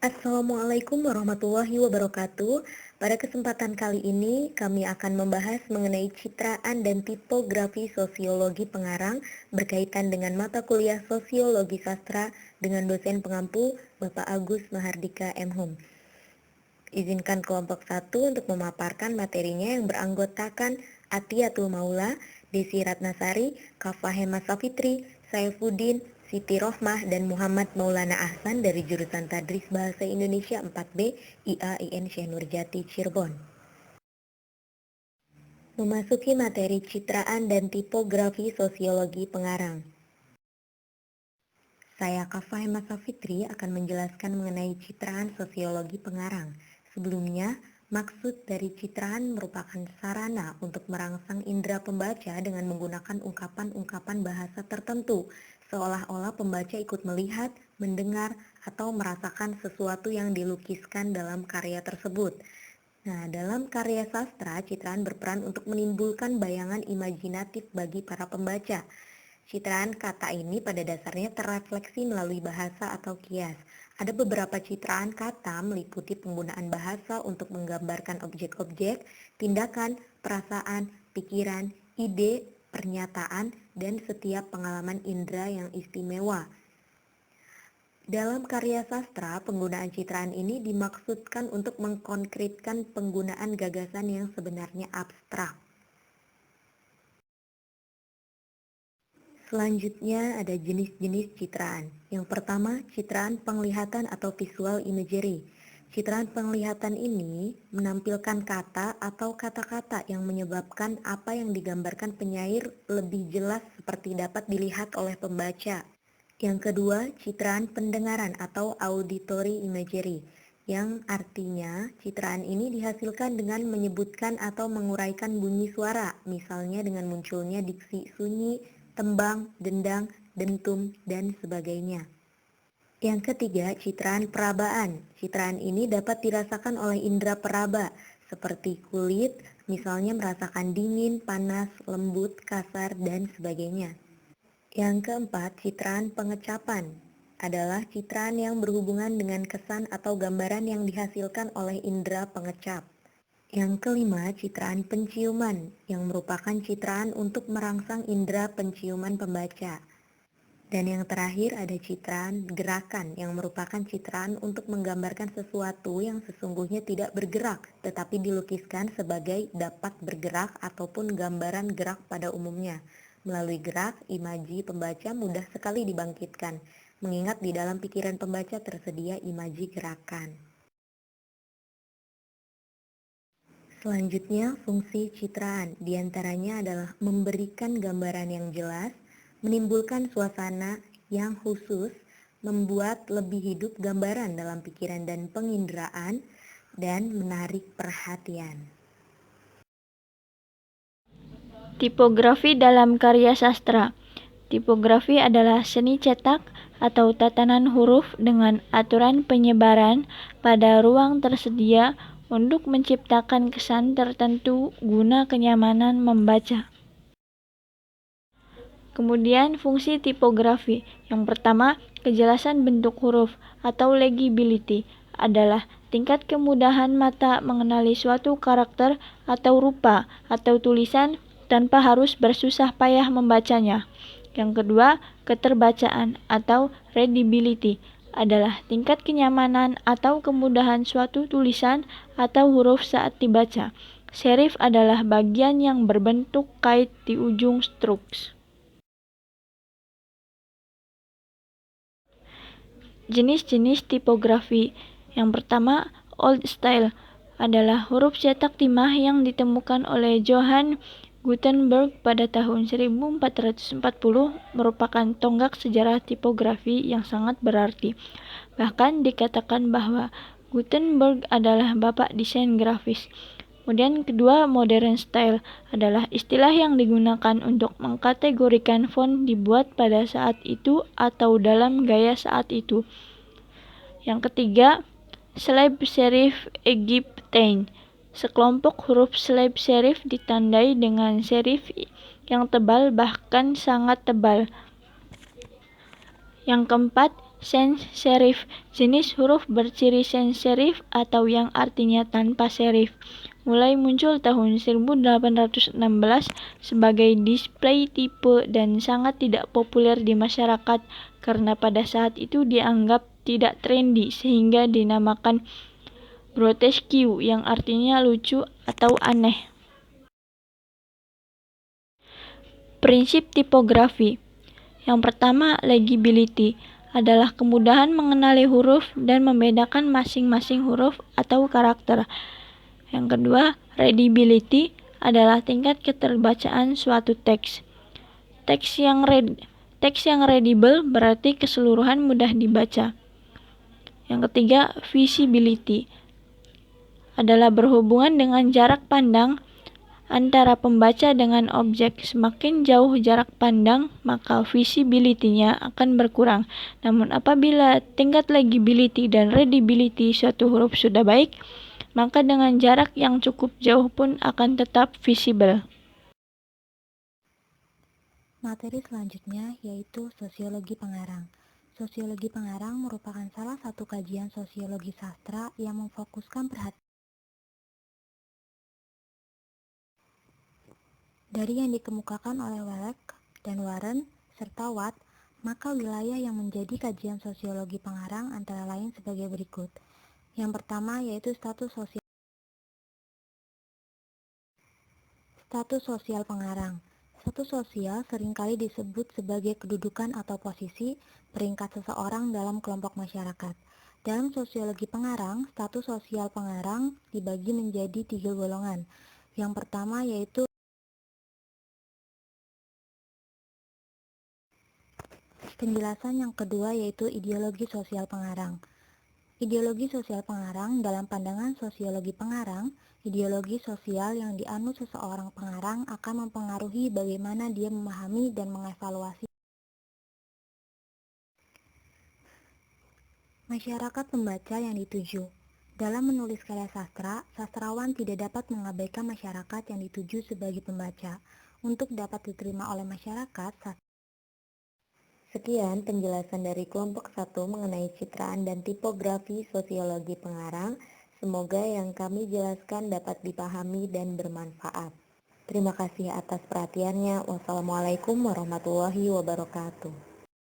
Assalamualaikum warahmatullahi wabarakatuh. Pada kesempatan kali ini, kami akan membahas mengenai citraan dan tipografi sosiologi pengarang berkaitan dengan mata kuliah Sosiologi Sastra dengan dosen pengampu Bapak Agus Mahardika M.Hum. Izinkan kelompok 1 untuk memaparkan materinya yang beranggotakan Atiatul Maula, Desi Ratnasari, Kafahema Safitri, Saifuddin, Siti Rohmah, dan Muhammad Maulana Ahsan dari jurusan Tadris Bahasa Indonesia 4B IAIN Syekh Nurjati Cirebon. Memasuki materi citraan dan tipografi sosiologi pengarang. Saya Kafahema Safitri akan menjelaskan mengenai citraan sosiologi pengarang. Sebelumnya, maksud dari citraan merupakan sarana untuk merangsang indera pembaca dengan menggunakan ungkapan-ungkapan bahasa tertentu, seolah-olah pembaca ikut melihat, mendengar, atau merasakan sesuatu yang dilukiskan dalam karya tersebut. Nah, dalam karya sastra, citraan berperan untuk menimbulkan bayangan imajinatif bagi para pembaca. Citraan kata ini pada dasarnya terrefleksi melalui bahasa atau kias. Ada beberapa citraan kata meliputi penggunaan bahasa untuk menggambarkan objek-objek, tindakan, perasaan, pikiran, ide, pernyataan, dan setiap pengalaman indera yang istimewa. Dalam karya sastra, penggunaan citraan ini dimaksudkan untuk mengkonkretkan penggunaan gagasan yang sebenarnya abstrak. Selanjutnya ada jenis-jenis citraan. Yang pertama, citraan penglihatan atau visual imagery. Citraan penglihatan ini menampilkan kata atau kata-kata yang menyebabkan apa yang digambarkan penyair lebih jelas seperti dapat dilihat oleh pembaca. Yang kedua, citraan pendengaran atau auditory imagery, yang artinya citraan ini dihasilkan dengan menyebutkan atau menguraikan bunyi suara, misalnya dengan munculnya diksi sunyi, tembang, dendang, dentum, dan sebagainya. Yang ketiga, citraan perabaan. Citraan ini dapat dirasakan oleh indera peraba, seperti kulit, misalnya merasakan dingin, panas, lembut, kasar, dan sebagainya. Yang keempat, citraan pengecapan adalah citraan yang berhubungan dengan kesan atau gambaran yang dihasilkan oleh indera pengecap. Yang kelima, citraan penciuman, yang merupakan citraan untuk merangsang indera penciuman pembaca. Dan yang terakhir ada citraan gerakan, yang merupakan citraan untuk menggambarkan sesuatu yang sesungguhnya tidak bergerak, tetapi dilukiskan sebagai dapat bergerak ataupun gambaran gerak pada umumnya. Melalui gerak, imaji pembaca mudah sekali dibangkitkan, mengingat di dalam pikiran pembaca tersedia imaji gerakan. Selanjutnya, fungsi citraan diantaranya adalah memberikan gambaran yang jelas, menimbulkan suasana yang khusus, membuat lebih hidup gambaran dalam pikiran dan penginderaan, dan menarik perhatian. Tipografi dalam karya sastra. Tipografi adalah seni cetak atau tatanan huruf dengan aturan penyebaran pada ruang tersedia untuk menciptakan kesan tertentu guna kenyamanan membaca. Kemudian fungsi tipografi. Yang pertama, kejelasan bentuk huruf atau legibility adalah tingkat kemudahan mata mengenali suatu karakter atau rupa atau tulisan tanpa harus bersusah payah membacanya. Yang kedua, keterbacaan atau readability adalah tingkat kenyamanan atau kemudahan suatu tulisan atau huruf saat dibaca. Serif adalah bagian yang berbentuk kait di ujung strokes. Jenis-jenis tipografi. Yang pertama, Old Style adalah huruf cetak timah yang ditemukan oleh Johann Gutenberg pada tahun 1440, merupakan tonggak sejarah tipografi yang sangat berarti. Bahkan dikatakan bahwa Gutenberg adalah bapak desain grafis. Kemudian kedua, Modern Style adalah istilah yang digunakan untuk mengkategorikan font dibuat pada saat itu atau dalam gaya saat itu. Yang ketiga, Slave Serif Egyptine. Sekelompok huruf slave serif ditandai dengan serif yang tebal bahkan sangat tebal. Yang keempat, sans serif, jenis huruf berciri sans serif atau yang artinya tanpa serif, mulai muncul tahun 1816 sebagai display tipe dan sangat tidak populer di masyarakat karena pada saat itu dianggap tidak trendy sehingga dinamakan grotesque yang artinya lucu atau aneh. Prinsip tipografi. Yang pertama, legibility adalah kemudahan mengenali huruf dan membedakan masing-masing huruf atau karakter. Yang kedua, readability adalah tingkat keterbacaan suatu teks. Teks yang readable berarti keseluruhan mudah dibaca. Yang ketiga, visibility adalah berhubungan dengan jarak pandang antara pembaca dengan objek. Semakin jauh jarak pandang, maka visibility-nya akan berkurang. Namun apabila tingkat legibility dan readability suatu huruf sudah baik, maka dengan jarak yang cukup jauh pun akan tetap visible. Materi selanjutnya yaitu sosiologi pengarang. Sosiologi pengarang merupakan salah satu kajian sosiologi sastra yang memfokuskan perhatian dari yang dikemukakan oleh Welleck dan Warren serta Watt, maka wilayah yang menjadi kajian sosiologi pengarang antara lain sebagai berikut. Yang pertama yaitu status sosial pengarang. Status sosial seringkali disebut sebagai kedudukan atau posisi peringkat seseorang dalam kelompok masyarakat. Dalam sosiologi pengarang, status sosial pengarang dibagi menjadi 3 golongan. Yang pertama yaitu penjelasan, yang kedua yaitu ideologi sosial pengarang. Ideologi sosial pengarang dalam pandangan sosiologi pengarang, ideologi sosial yang dianut seseorang pengarang akan mempengaruhi bagaimana dia memahami dan mengevaluasi masyarakat pembaca yang dituju. Dalam menulis karya sastra, sastrawan tidak dapat mengabaikan masyarakat yang dituju sebagai pembaca. Untuk dapat diterima oleh masyarakat, sekian penjelasan dari kelompok 1 mengenai citraan dan tipografi sosiologi pengarang. Semoga yang kami jelaskan dapat dipahami dan bermanfaat. Terima kasih atas perhatiannya. Wassalamualaikum warahmatullahi wabarakatuh.